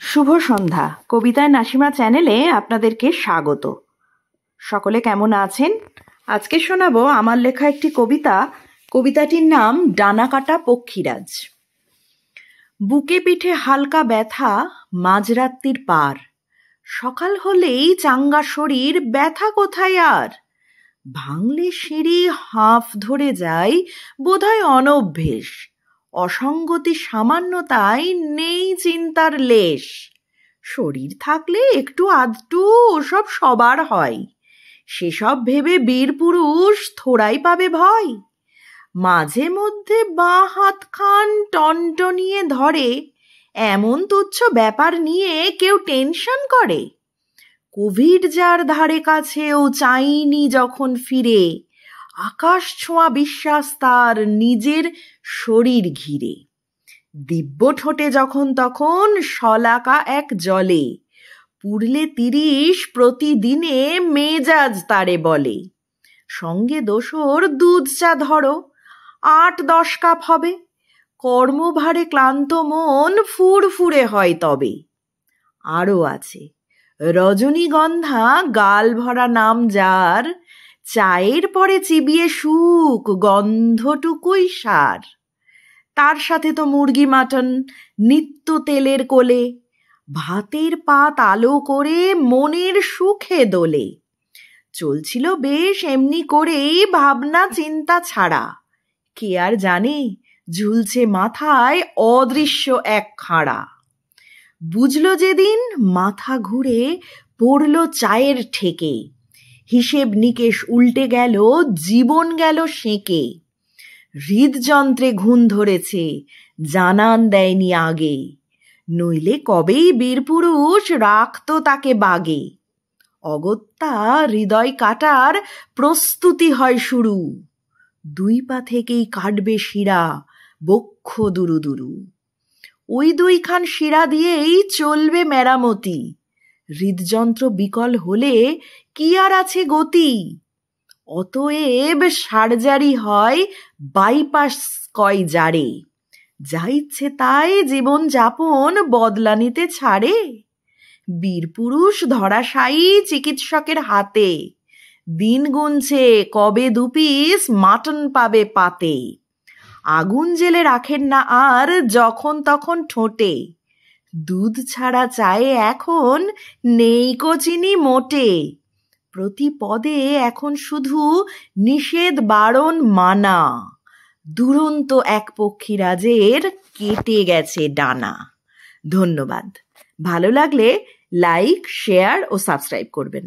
শুভ সন্ধ্যা। কবিতায় নাসিমা চ্যানেলে আপনাদেরকে স্বাগত। সকলে কেমন আছেন? আজকে শোনাবো আমার লেখা একটি কবিতা। কবিতাটির নাম ডানাকাটা পক্ষীরাজ। বুকে পিঠে হালকা ব্যথা, মাঝরাত্রির পার, সকাল হলেই চাঙ্গা শরীর, ব্যথা কোথায় আর? ভাঙলে সিঁড়ি হাঁফ ধরে যায়, বোধহয় অনভ্যেস, অসঙ্গতি সামান্যতায় নেই চিন্তার লেশ। শরীর থাকলে একটু আধটু ওসব সবার হয়, সেসব ভেবে বীর পুরুষ থোড়াই পাবে ভয়। মাঝে মধ্যে বাঁ হাতখান টনটনিয়ে ধরে, এমন তুচ্ছ ব্যাপার নিয়ে কেউ টেনশন করে? কোভিড যার ধারে কাছেও চাইনি যখন ফিরে, আকাশ ছোঁয়া বিশ্বাস তার নিজের শরীর ঘিরে। দিব্য ঠোঁটে যখন তখন শলাকা এক জলে, পুড়লে 30 প্রতিদিনে মেজাজ তারে বলে। সঙ্গে দোসর দুধ চা ধরো, 8-10 কাপ হবে, কর্মভারে ক্লান্ত মন ফুরফুরে হয় তবে। আরও আছে রজনীগন্ধা গাল ভরা নাম যার, চায়ের পরে চিবিয়ে সুখ, গন্ধটুকুই সার। তার সাথে তো মুরগি মাটন নিত্য তেলের কোলে, ভাতের পাত আলো করে মনের সুখে দোলে। চলছিল বেশ এমনি করেই ভাবনা চিন্তা ছাড়া, কে আর জানে ঝুলছে মাথায় অদৃশ্য এক খাঁড়া। বুঝলো যেদিন মাথা ঘুরে পড়ল চায়ের ঠেকে, হিসেব নিকেশ উল্টে গেল, জীবন গেল সেঁকে। হৃদযন্ত্রে ঘুণ ধরেছে, জানান দেয়নি আগে, নইলে কবেই বীরপুরুষ রাখত তাকে বাগে। অগত্যা হৃদয় কাটার প্রস্তুতি হয় শুরু, 2 পা থেকেই কাটবে শিরা, বক্ষ দুরু দুরু। ওই 2 খান শিরা দিয়েই চলবে মেরামতি, হৃদযন্ত্র বিকল হলে কি আর আছে গতি? অতএব সার্জারি হয় বাইপাস কয় জারে, যা ইচ্ছে তাই জীবন যাপন বদলা নিতে ছাড়ে। বীরপুরুষ ধরাশায়ী চিকিৎসকের হাতে, দিন গুনছে কবে 2 পিস মাটন পাবে পাতে। আগুন জেলে রাখেন না আর যখন তখন ঠোঁটে, দুধ ছাড়া চায়ে এখন নেই কো চিনি মোটে। প্রতি পদে এখন শুধু নিষেধ বারণ মানা, দুরন্ত এক পক্ষীরাজের কেটে গেছে ডানা। ধন্যবাদ। ভালো লাগলে লাইক, শেয়ার ও সাবস্ক্রাইব করবেন।